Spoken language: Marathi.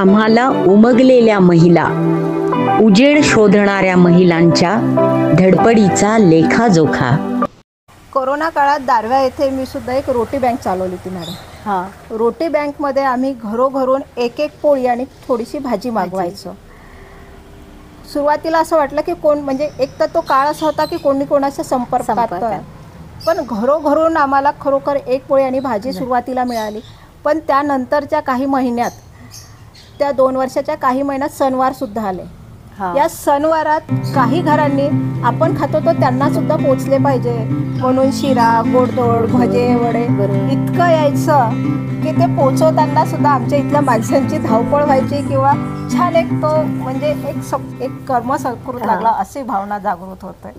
आम्हाला उमगलेल्या महिला, उजेड शोधणाऱ्या महिलांच्या धडपडीचा लेखाजोखा. कोरोना काळात दारव्हा येथे मी सुद्धा एक रोटी बँक चालवली होती मॅडम. हां. रोटी बँकमध्ये आम्ही घरोघरून एक एक पोळी आणि थोडीशी भाजी मागवायचो. सुरुवातीला असं वाटलं की कोण, म्हणजे एक तर तो काळ असा होता की कोणी कोणाच्या संपर्कात, पण घरोघरून आम्हाला खरोखर एक पोळी आणि भाजी सुरुवातीला मिळाली. पण त्यानंतरच्या काही महिन्यात, त्या 2 वर्षाच्या काही महिन्यात सणवारसुद्धा आले. या सणवारात काही घरांनी आपण खातो तो त्यांना सुद्धा पोचले पाहिजे म्हणून शिरा, गोडधोड, भजे, वडे इतकं यायचं की ते पोचवताना सुद्धा आमच्या इथल्या माणसांची धावपळ व्हायची किंवा छान एक तो म्हणजे एक कर्म संस्कृत लागला अशी भावना जागृत होते.